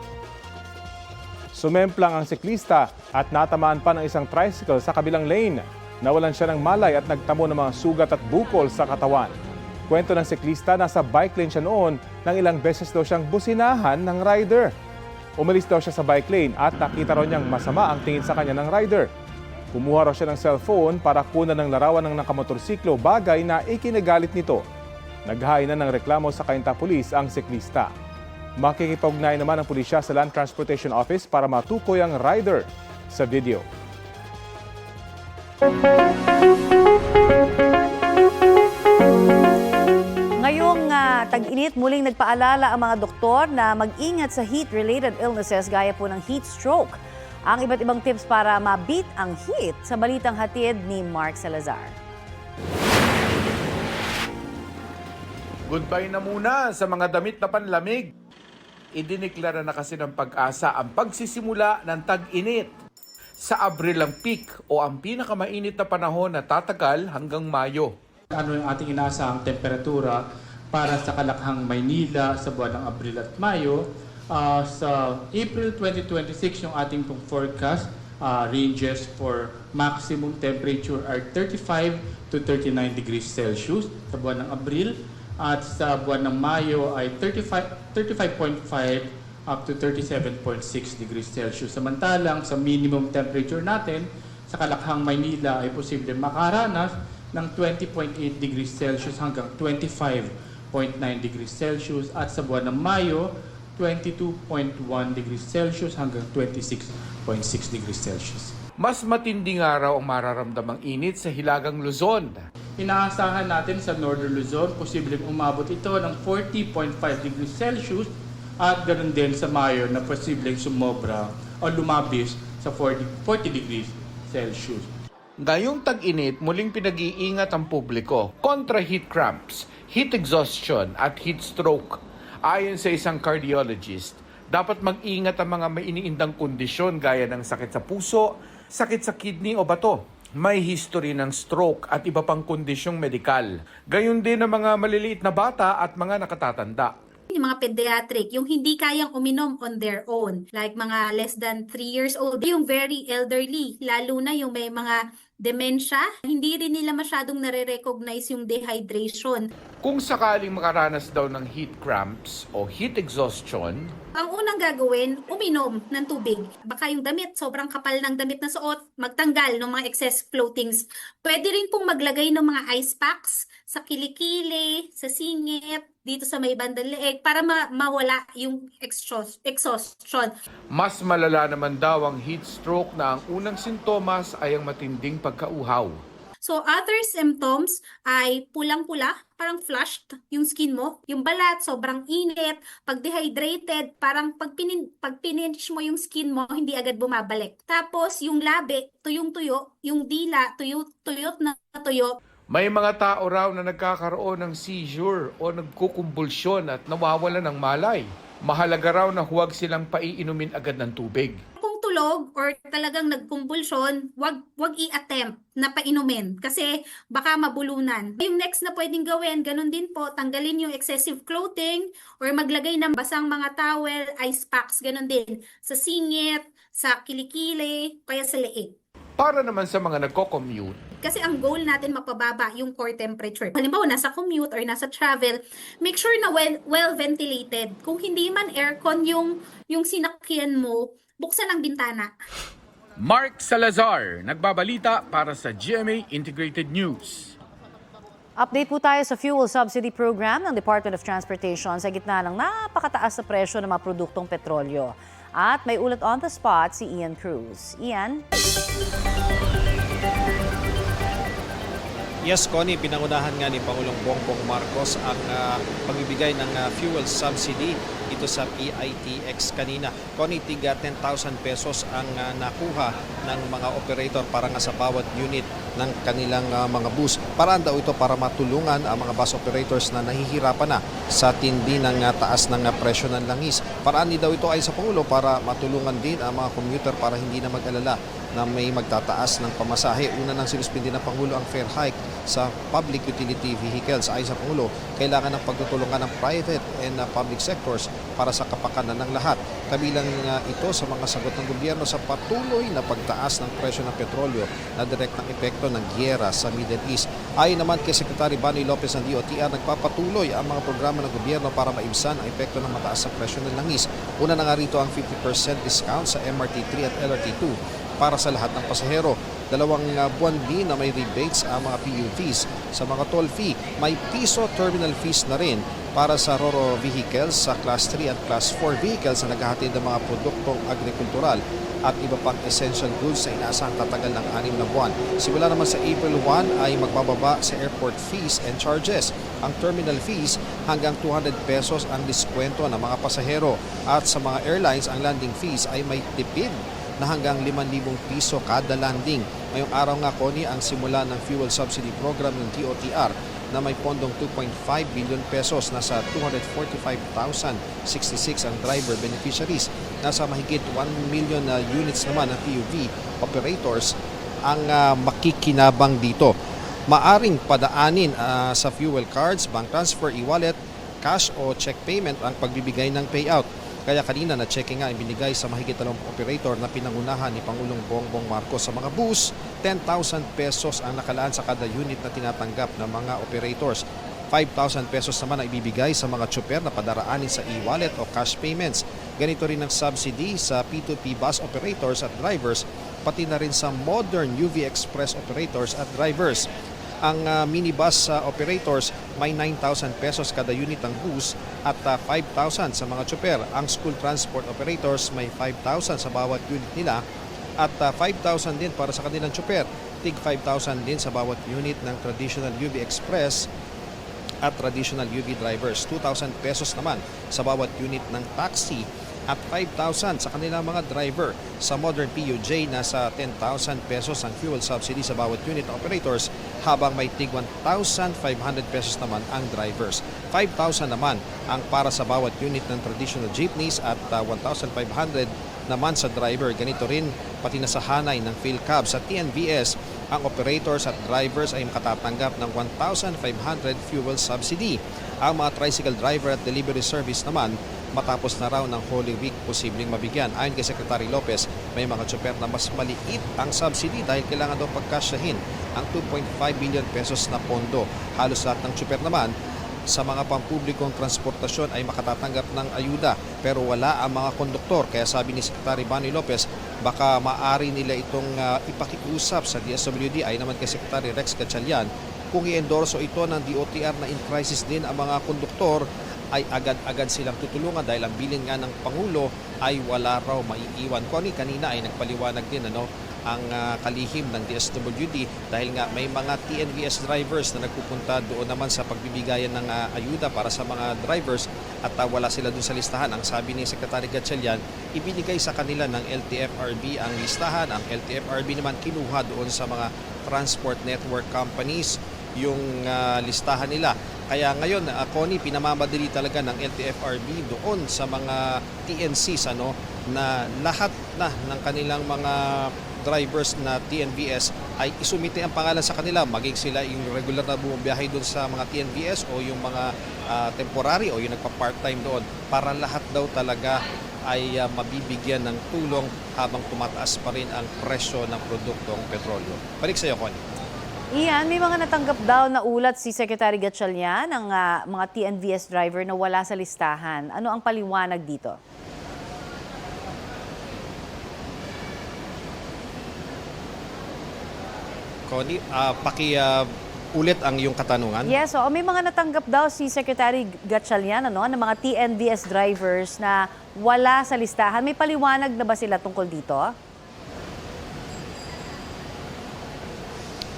Sumemplang ang siklista at natamaan pa ng isang tricycle sa kabilang lane. Nawalan siya ng malay at nagtamo ng mga sugat at bukol sa katawan. Kwento ng siklista, nasa bike lane siya noon nang ilang beses daw siyang businahan ng rider. Umalis daw siya sa bike lane at nakita raw niyang masama ang tingin sa kanya ng rider. Kumuha raw siya ng cellphone para kunan ng larawan ng nakamotorsiklo, bagay na ikinagalit nito. Naghain na ng reklamo sa Cainta Police ang siklista. Makikipag-ugnayan naman ang pulisya sa Land Transportation Office para matukoy ang rider sa video. Ngayong tag-init, muling nagpaalala ang mga doktor na mag-ingat sa heat-related illnesses gaya po ng heat stroke. Ang iba't ibang tips para ma-beat ang heat sa balitang hatid ni Mark Salazar. Goodbye na muna sa mga damit na panlamig. Idiniklara na kasi ng Pag-asa ang pagsisimula ng tag-init. Sa Abril ang peak o ang pinakamainit na panahon na tatagal hanggang Mayo. Ano yung ating inaasahang temperatura para sa Kalakhang, Maynila sa buwan ng Abril at Mayo? Sa April 2026, yung ating pong forecast ranges for maximum temperature are 35 to 39 degrees Celsius sa buwan ng Abril. At sa buwan ng Mayo ay 35.5 up to 37.6 degrees Celsius. Samantalang sa minimum temperature natin sa Kalakhang, Maynila ay posible makaranas ng 20.8 degrees Celsius hanggang 25.9 degrees Celsius at sa buwan ng Mayo 22.1 degrees Celsius hanggang 26.6 degrees Celsius. Mas matinding araw ang mararamdamang init sa Hilagang Luzon. Inaasahan natin sa Northern Luzon, posibleng umabot ito ng 40.5 degrees Celsius at ganoon din sa Mayo na posibleng sumobra o lumabis sa 40 degrees Celsius. Ngayong tag-init, muling pinag-iingat ang publiko kontra heat cramps, heat exhaustion at heat stroke. Ayon sa isang cardiologist, dapat mag-ingat ang mga may iniindang kondisyon gaya ng sakit sa puso, sakit sa kidney o bato, may history ng stroke at iba pang kondisyong medikal. Gayon din ang mga maliliit na bata at mga nakatatanda. Yung mga pediatric, yung hindi kayang uminom on their own, like mga less than 3 years old, yung very elderly, lalo na yung may mga dementia, hindi rin nila masyadong nare-recognize yung dehydration. Kung sakaling makaranas daw ng heat cramps o heat exhaustion, Ang unang gagawin, uminom ng tubig. Baka yung damit, sobrang kapal ng damit na suot, magtanggal ng mga excess floatings. Pwede rin pong maglagay ng mga ice packs sa kilikili, sa singit, dito sa may bandang leeg para mawala yung exhaustion. mas malala naman daw ang heat stroke na ang unang sintomas ay ang matinding pagkauhaw. So other symptoms ay pulang-pula, parang flushed yung skin mo, yung balat sobrang init, pag dehydrated, parang pag pinench mo yung skin mo, hindi agad bumabalik. Tapos yung labi, tuyong-tuyo, yung dila, tuyot na tuyo. May mga tao raw na nagkakaroon ng seizure o nagkukumbulsyon at nawawala ng malay. Mahalaga raw na huwag silang paiinumin agad ng tubig. Kung tulog or talagang nagkumbulsyon, wag i-attempt na painumin kasi baka mabulunan. Yung next na pwedeng gawin, ganun din po, tanggalin yung excessive clothing or maglagay ng basang mga towel, ice packs, ganun din. Sa singit, sa kilikili, kaya sa leeg. Para naman sa mga nagko-commute, Kasi ang goal natin mapababa yung core temperature. Halimbawa, nasa commute or nasa travel, make sure na well ventilated. Kung hindi man aircon yung sinakyan mo, buksan ang bintana. Mark Salazar, nagbabalita para sa GMA Integrated News. Update po tayo sa fuel subsidy program ng Department of Transportation sa gitna ng napakataas na presyo ng mga produktong petrolyo. At may ulat on the spot si Ian Cruz. Ian? Yes, Connie, pinangunahan nga ni Pangulong Bongbong Marcos ang pagbibigay ng fuel subsidy dito sa PITX kanina. Connie, tiga 10,000 pesos ang nakuha ng mga operator para nga sa bawat unit ng kanilang mga bus. Paraan daw ito para matulungan ang mga bus operators na nahihirapan na sa tindi ng taas ng presyo ng langis. Paraan din daw ito ay sa Pangulo para matulungan din ang mga commuter para hindi na mag-alala na may magtataas ng pamasahe. Una nang sinuspindi ng Pangulo ang fare hike sa public utility vehicles. Ayon sa Pangulo, kailangan ng pagtutulungan ng private and public sectors para sa kapakanan ng lahat. Kabilang ito sa mga sagot ng gobyerno sa patuloy na pagtaas ng presyo ng petrolyo na direktang epekto ng giyera sa Middle East. Ayon naman kay Secretary Bani Lopez ng DOTR, nagpapatuloy ang mga programa ng gobyerno para maibsan ang epekto ng mataas sa presyo ng langis. Una na nga rito ang 50% discount sa MRT3 at LRT2 para sa lahat ng pasahero. 2 buwan din na may rebates ang mga PUVs. Sa mga toll fee, may piso terminal fees na rin para sa RoRo vehicles sa Class 3 at Class 4 vehicles na naghahatid ng mga produktong agrikultural at iba pang essential goods na inaasahang tatagal ng 6 na buwan. Simula naman sa April 1 ay magbababa sa airport fees and charges. Ang terminal fees hanggang 200 pesos ang diskwento ng mga pasahero at sa mga airlines ang landing fees ay may tipid na hanggang 5,000 piso kada landing. Ngayong araw nga, Connie, ang simula ng fuel subsidy program ng DOTR na may pondong 2.5 billion pesos. Nasa 245,066 ang driver beneficiaries. Nasa mahigit 1 million units naman ng PUV operators ang makikinabang dito. Maaring padaanin sa fuel cards, bank transfer, e-wallet, cash o check payment ang pagbibigay ng payout. Kaya kanina na-checking nga ibinigay sa mahigit 30 operator na pinangunahan ni Pangulong Bongbong Marcos sa mga bus, 10,000 pesos ang nakalaan sa kada unit na tinatanggap ng mga operators. 5,000 pesos naman ang ibibigay sa mga tsuper na padaraanin sa e-wallet o cash payments. Ganito rin ang subsidy sa P2P bus operators at drivers, pati na rin sa modern UV Express operators at drivers. Ang minibus operators may 9,000 pesos kada unit ng bus at 5,000 sa mga tsuper. Ang school transport operators may 5,000 sa bawat unit nila at 5,000 din para sa kanilang tsuper. tig 5,000 din sa bawat unit ng traditional UV Express at traditional UV drivers. 2,000 pesos naman sa bawat unit ng taxi at 5,000 sa kanilang mga driver. Sa modern PUJ, nasa 10,000 pesos ang fuel subsidy sa bawat unit ng operators, habang may tig 1,500 pesos naman ang drivers. 5,000 naman ang para sa bawat unit ng traditional jeepneys at 1,500 naman sa driver. Ganito rin pati na sa hanay ng PhilCab. Sa TNVS, ang operators at drivers ay makatatanggap ng 1,500 fuel subsidy. Ang mga tricycle driver at delivery service naman, matapos na raw ng Holy Week, posibleng mabigyan. Ayon kay Secretary Lopez, may mga tsuper na mas maliit ang subsidy dahil kailangan daw pagkasyahin ang 2.5 billion pesos na pondo. Halos lahat ng tsuper naman sa mga pampublikong transportasyon ay makatatanggap ng ayuda, pero wala ang mga konduktor. Kaya sabi ni Secretary Bani Lopez, baka maaari nila itong ipakiusap sa DSWD. Ay naman kay Secretary Rex Gatchalian, kung i-endorso ito ng DOTR na in crisis din ang mga konduktor, ay agad-agad silang tutulungan dahil ang bilin nga ng Pangulo ay wala raw maiiwan. Kanina ay nagpaliwanag din ang kalihim ng DSWD dahil nga may mga TNVS drivers na nagpupunta doon naman sa pagbibigayan ng ayuda para sa mga drivers at wala sila doon sa listahan. Ang sabi ni Secretary Gatchalian, ibinigay sa kanila ng LTFRB ang listahan. Ang LTFRB naman kinuha doon sa mga transport network companies yung listahan nila. Kaya ngayon, Connie, pinamamadali talaga ng LTFRB doon sa mga TNCs na lahat na ng kanilang mga drivers na TNVS ay isumite ang pangalan sa kanila, maging sila yung regular na bumabiyahe doon sa mga TNVS o yung mga temporary o yung nagpa-part-time doon, para lahat daw talaga ay mabibigyan ng tulong habang tumataas pa rin ang presyo ng produktong petrolyo. Balik sa iyo, Connie. Ian, may mga natanggap daw na ulat si Secretary Gatchalian ng mga TNVS driver na wala sa listahan. Ano ang paliwanag dito? Connie, ulit ang iyong katanungan. Yes, may mga natanggap daw si Secretary Gatchalian ng mga TNVS drivers na wala sa listahan. May paliwanag na ba sila tungkol dito?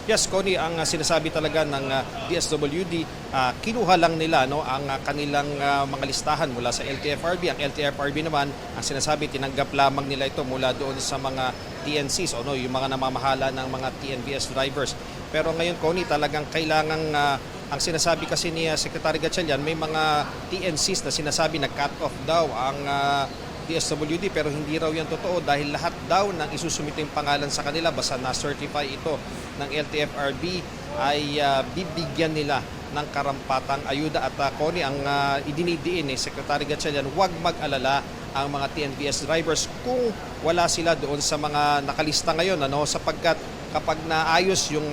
Yes, Connie, ang sinasabi talaga ng DSWD, kinuha lang nila ang kanilang mga listahan mula sa LTFRB. Ang LTFRB naman, ang sinasabi, tinanggap lamang nila ito mula doon sa mga TNCs yung mga namamahala ng mga TNVS drivers. Pero ngayon, Connie, talagang kailangan, ang sinasabi kasi ni Secretary Gatchalian, may mga TNCs na sinasabi na cut off daw ang DSWD, pero hindi raw yan totoo dahil lahat daw ng isusumiting pangalan sa kanila, basta na-certify ito ng LTFRB, ay bibigyan nila ng karampatang ayuda. At Connie, ang idinidiin ni Secretary Gatchalian, huwag mag-alala ang mga TNVS drivers kung wala sila doon sa mga nakalista ngayon, sapagkat kapag naayos yung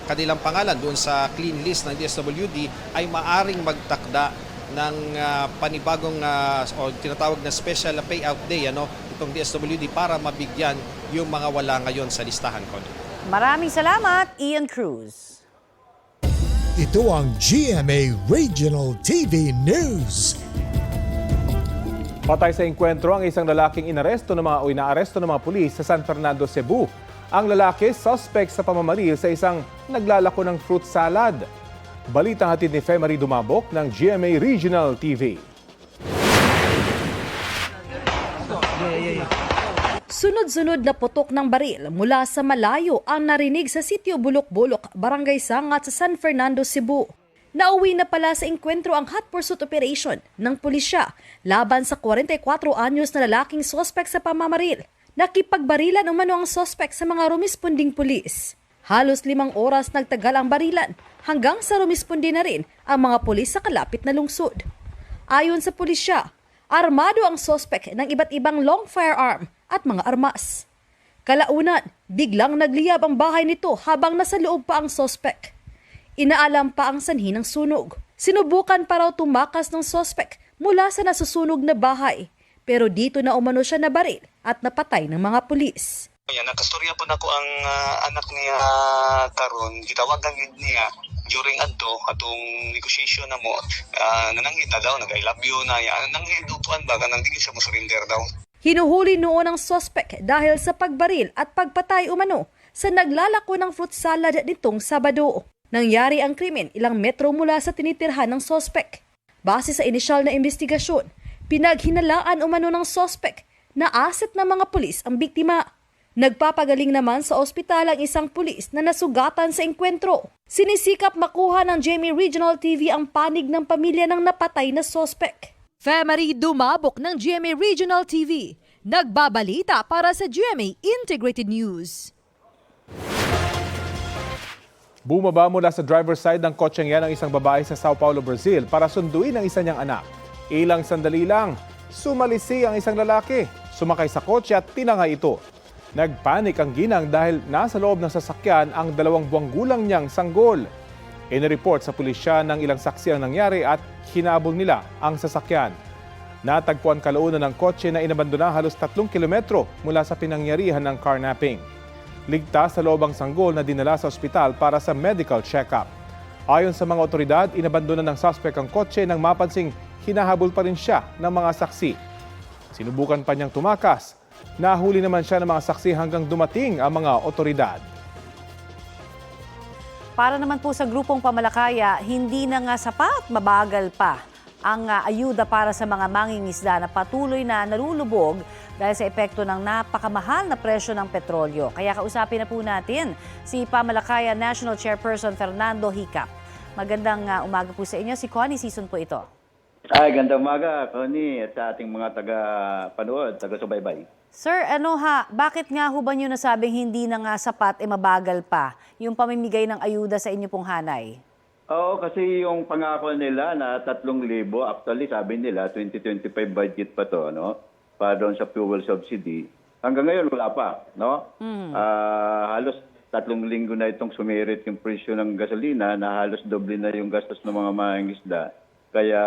kanilang pangalan doon sa clean list ng DSWD, ay maaring magtakda ng panibagong o tinatawag na special payout day itong DSWD para mabigyan yung mga wala ngayon sa listahan, Connie. Maraming salamat, Ian Cruz. Ito ang GMA Regional TV News. Patay sa engkwentro ang isang lalaking inaaresto ng mga pulis sa San Fernando, Cebu. Ang lalaki, suspect sa pamamaril sa isang naglalako ng fruit salad. Balitang hatid ni Femari Dumabok ng GMA Regional TV. Sunod-sunod na putok ng baril mula sa malayo ang narinig sa sitio Bulok-Bulok, Barangay Sangat sa San Fernando, Cebu. Nauwi na pala sa engkwentro ang hot pursuit operation ng pulisya laban sa 44 anyos na lalaking suspect sa pamamaril. Nakipagbarilan umano ang suspect sa mga rumisponding pulis. Halos 5 oras nagtagal ang barilan hanggang sa rumispondi na rin ang mga pulis sa kalapit na lungsod. Ayon sa pulisya, armado ang suspect ng iba't ibang long firearm at mga armas. Kalaunan, biglang nagliyab ang bahay nito habang nasa loob pa ang suspect. Inaalam pa ang sanhi ng sunog. Sinubukan pa raw tumakas ng suspect mula sa nasusunog na bahay, pero dito na umano siya nabaril at napatay ng mga pulis. Nakastorya po na ko ang anak niya karon, gitawagan niya during atong negotiation na mo, nananghid na daw, nag-I love you na yan, nananghid upuan ba, kanang di siya mo surrender daw. Hinuhuli noon ang suspect dahil sa pagbaril at pagpatay umano sa naglalako ng fruit salad nitong Sabado. Nangyari ang krimen ilang metro mula sa tinitirhan ng sospek. Base sa inisyal na investigasyon, pinaghinalaan umano ng sospek na asset ng mga pulis ang biktima. Nagpapagaling naman sa ospital ang isang pulis na nasugatan sa engkwentro. Sinisikap makuha ng GMA Regional TV ang panig ng pamilya ng napatay na sospek. Femari Dumabok ng GMA Regional TV. Nagbabalita para sa GMA Integrated News. Bumaba mula sa driver's side ng kotseng yan ang isang babae sa Sao Paulo, Brazil para sunduin ang isa niyang anak. Ilang sandali lang, sumalisi ang isang lalaki, sumakay sa kotse at tinangay ito. Nagpanik ang ginang dahil nasa loob ng sasakyan ang 2 buwang gulang niyang sanggol. Inireport sa pulisya ng ilang saksi ang nangyari at hinabol nila ang sasakyan. Natagpuan kalaunan ng kotse na inabandona halos 3 kilometro mula sa pinangyarihan ng carnapping. Ligtas sa loob ang sanggol na dinala sa ospital para sa medical check-up. Ayon sa mga otoridad, inabandona ng suspect ang kotse nang mapansing hinahabol pa rin siya ng mga saksi. Sinubukan pa niyang tumakas. Nahuli naman siya ng mga saksi hanggang dumating ang mga otoridad. Para naman po sa grupong Pamalakaya, hindi na nga sapat, mabagal pa ang ayuda para sa mga mangingisda na patuloy na nalulubog dahil sa epekto ng napakamahal na presyo ng petrolyo. Kaya kausapin na po natin si Pamalakaya National Chairperson Fernando Hicap. Magandang umaga po sa inyo. Si Connie Season po ito. Ay, gandang umaga, Connie, at sa ating mga taga-panood, taga-subaybay. Sir, bakit nga ho ba nyo nasabing hindi na nga sapat, mabagal pa yung pamimigay ng ayuda sa inyo pong hanay? Oo, kasi yung pangako nila na 3,000, actually sabi nila 2025 budget pa to, no? Para doon sa fuel subsidy. Hanggang ngayon wala pa, no? Halos 3 linggo na itong sumirit yung presyo ng gasolina na halos doble na yung gastos ng mga mangingisda. Kaya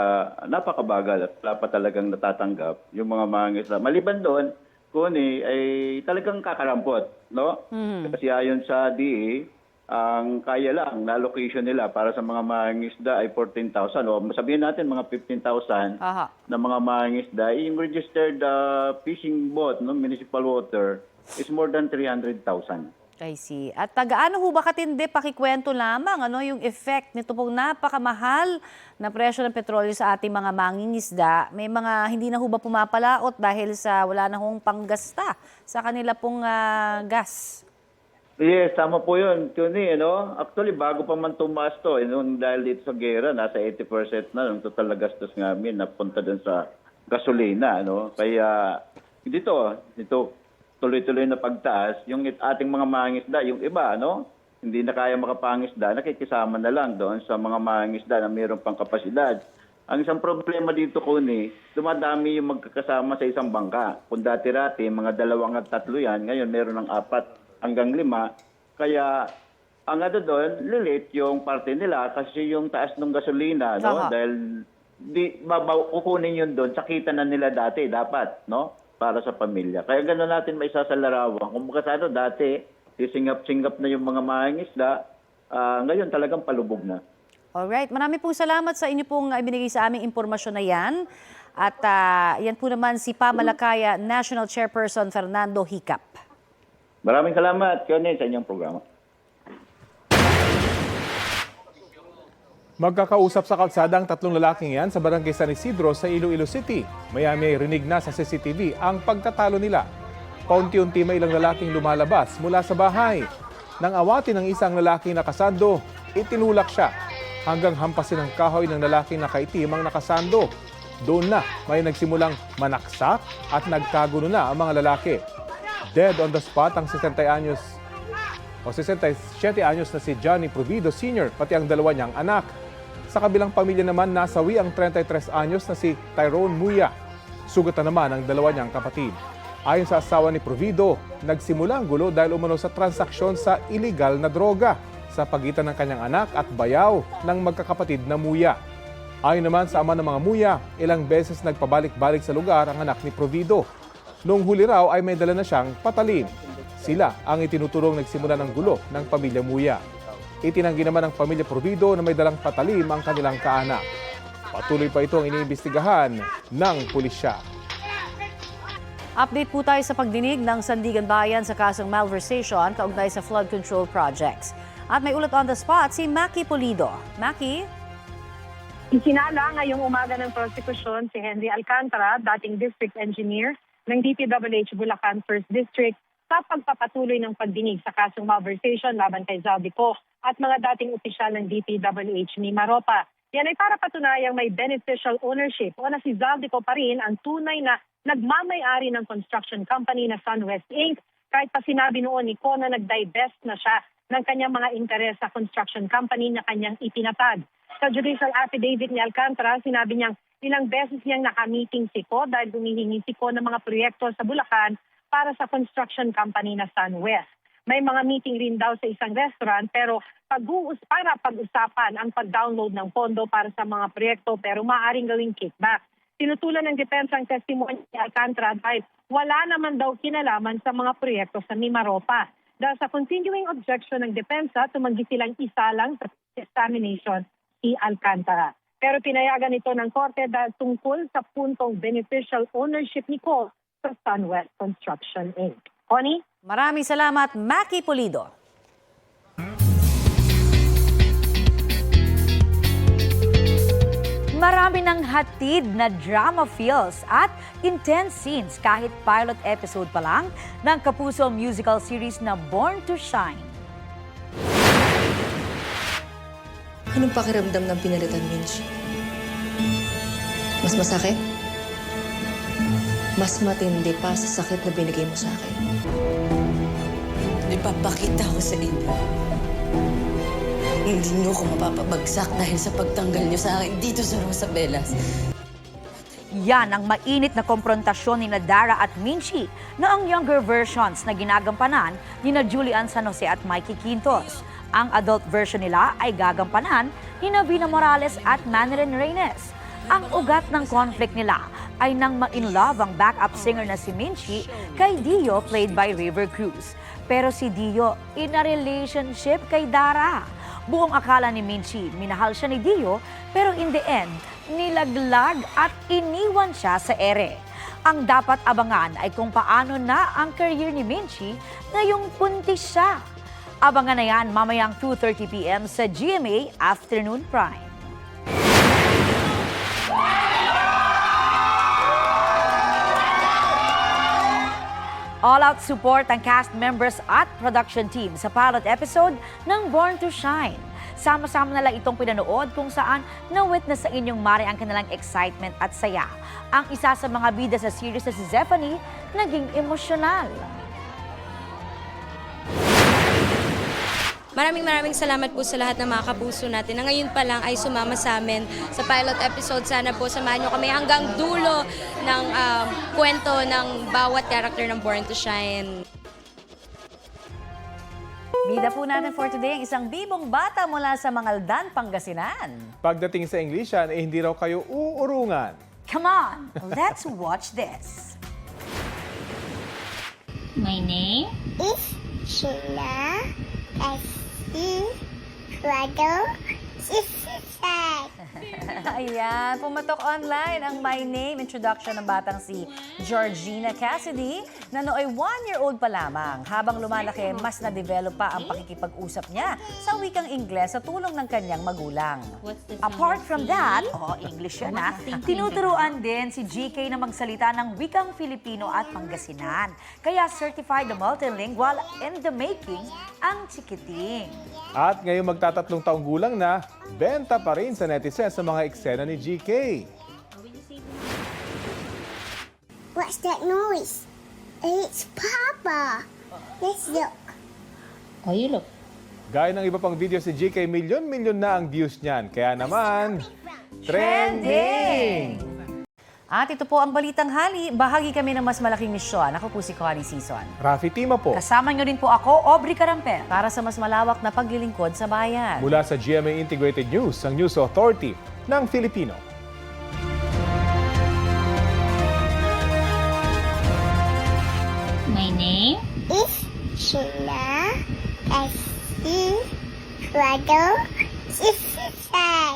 napakabagal at wala pa talagang natatanggap yung mga mangingisda. Maliban doon, Kuni, ay talagang kakarampot, no? Kasi ayon sa DA, ang kaya lang na allocation nila para sa mga mangingisda ay 14,000. O sabihin natin mga 15,000 na mga mangingisda. Yung registered fishing boat, no, municipal water, is more than 300,000. I see. At gaano ho ba katindi, pakikwento lamang, yung effect nito pong napakamahal na presyo ng petrolyo sa ating mga mangingisda? May mga hindi na ho ba pumapalaot dahil sa wala na hong panggasta sa kanila pong gas? Yes, tama po yun, Tony. Actually, bago pa man tumaas to, dahil dito sa gera, nasa 80% na ng total na gastos namin napunta dun sa gasolina. Kaya dito, tuloy-tuloy na pagtaas, yung ating mga mangingisda, yung iba, hindi na kaya makapangisda, nakikisama na lang doon sa mga mangingisda na mayroon pang kapasidad. Ang isang problema dito, Kuni, dumadami yung magkakasama sa isang bangka. Kung dati-rati, mga 2 at 3 yan, ngayon meron ng 4 hanggang 5. Kaya ang doon, lilit yung parte nila kasi yung taas ng gasolina, dahil kukunin yun doon, sakita na nila dati, dapat, para sa pamilya. Kaya gano'n natin may sasalarawan. Kung makasano dati, sisingap-singap na yung mga mangingisda, ngayon talagang palubog na. Alright, marami pong salamat sa inyo pong ibinigay sa aming impormasyon na yan. At yan po naman si Pamalakaya National Chairperson Fernando Hicap. Maraming salamat, Connie, sa inyong programa. Magkakausap sa kalsada ang 3 lalaking yan sa barangay San Isidro sa Iloilo City. Maya-may rinig na sa CCTV ang pagtatalo nila. Paunti-unti may ilang lalaking lumalabas mula sa bahay. Nang awatin ng isang lalaking nakasando, itinulak siya hanggang hampasin ang kahoy ng lalaking nakaitim ang nakasando. Doon na may nagsimulang manaksak at nagkagulo na ang mga lalaki. Dead on the spot ang 67 anyos na si Johnny Provido Sr. pati ang 2 niyang anak. Sa kabilang pamilya naman, nasawi ang 33 anyos na si Tyrone Muya. Sugatan naman ang 2 niyang kapatid. Ayon sa asawa ni Provido, nagsimula ang gulo dahil umano sa transaksyon sa illegal na droga sa pagitan ng kanyang anak at bayaw ng magkakapatid na Muya. Ayon naman sa ama ng mga Muya, ilang beses nagpabalik-balik sa lugar ang anak ni Provido. Noong huli raw ay may dala na siyang patalim. Sila ang itinuturong nagsimula ng gulo ng pamilya Muya. Itinanggi naman ng pamilya Provido na may dalang patalim ang kanilang kaanak. Patuloy pa itong iniimbestigahan ng pulisya. Update po tayo sa pagdinig ng Sandigan Bayan sa kasong malversation kaugnay sa flood control projects. At may ulat on the spot si Maki Pulido. Maki? Isinala ngayong umaga ng prosekusyon si Henry Alcantara, dating district engineer ng DPWH Bulacan 1st District, sa pagpapatuloy ng pagdinig sa kasong malversation laban kay Zaldico at mga dating opisyal ng DPWH ni Maropa. Yan ay para patunayang may beneficial ownership o na si Zaldico pa rin ang tunay na nagmamay-ari ng construction company na SunWest Inc. Kahit pa sinabi noon ni Ko na nag-divest na siya ng kanyang mga interes sa construction company na kanyang itinatag. Sa judicial affidavit ni Alcantara, sinabi niyang ilang beses niyang nakamiting si Ko dahil humihingi si Ko ng mga proyekto sa Bulacan para sa construction company na SunWest. May mga meeting rin daw sa isang restaurant pero para pag-usapan ang pag-download ng pondo para sa mga proyekto pero maaaring gawing kickback. Tinutulan ng depensa ang testimonya ni Alcantara dahil wala naman daw kinalaman sa mga proyekto sa Mimaropa. Dahil sa continuing objection ng depensa, tumanggi silang isalang sa examination si Alcantara. Pero pinayagan ito ng korte dahil tungkol sa puntong beneficial ownership ni Ko sa SunWest Construction Inc. Connie? Maraming salamat, Maki Pulido. Marami ng hatid na drama feels at intense scenes kahit pilot episode pa lang ng Kapuso musical series na Born to Shine. Anong pakiramdam ng pinalitan, Minch? Mas masakit? Mas matindi pa sa sakit na binigay mo sa akin. Ipapakita ko sa inyo. Hindi niyo ako mapapabagsak dahil sa pagtanggal niyo sa akin dito sa Rosabelas. Yan ang mainit na komprontasyon ni Dara at Minchi na ang younger versions na ginagampanan ni Julian San Jose at Mikey Quintos. Ang adult version nila ay gagampanan ni Vina Morales at Manilyn Reynes. Ang ugat ng conflict nila ay nang ma-inlove ang backup singer na si Minchi kay Dio played by River Cruz. Pero si Dio in a relationship kay Dara. Buong akala ni Minchi, minahal siya ni Dio, pero in the end, nilaglag at iniwan siya sa ere. Ang dapat abangan ay kung paano na ang career ni Minchi ngayong buntis siya. Abangan na yan mamayang 2:30 p.m. sa GMA Afternoon Prime. All-out support ang cast members at production team sa pilot episode ng Born to Shine. Sama-sama na lang itong pinanood kung saan na-witness sa inyong mare ang kanilang excitement at saya. Ang isa sa mga bida sa series na si Zephanie naging emosyonal. Maraming salamat po sa lahat ng mga kapuso natin na ngayon pa lang ay sumama sa amin sa pilot episode. Sana po samahan nyo kami hanggang dulo ng kwento ng bawat character ng Born to Shine. Bida po natin for today ang isang bibong bata mula sa Mangaldan, Pangasinan. Pagdating sa Englishan, hindi raw kayo uurungan. Come on, let's watch this. My name is Sheila. Ayan, pumatok online ang My Name introduction ng batang si Georgina Cassidy na nooy 1-year-old pa lamang. Habang lumalaki, mas na-develop pa ang pakikipag-usap niya sa wikang Ingles sa tulong ng kanyang magulang. Apart from that, English yan tinuturuan din si GK na magsalita ng wikang Filipino at Pangasinan. Kaya certified na multilingual in the making ang chikiting. At ngayong magtatatlong taong gulang na, benta pa rin sa netizens sa mga eksena ni GK. What's that noise? It's Papa. Let's look. Oh, you look. Gaya ng iba pang video si GK, milyon-milyon na ang views niyan. Kaya naman, trending! At ito po ang Balitang Hali. Bahagi kami ng mas malaking misyon. Ako po si Connie Season. Rafi Tima po. Kasama niyo rin po ako, Aubrey Carampel. Para sa mas malawak na paglilingkod sa bayan. Mula sa GMA Integrated News, ang News Authority ng Filipino. My name is Sheila. Kasi, Wado, Sisisay.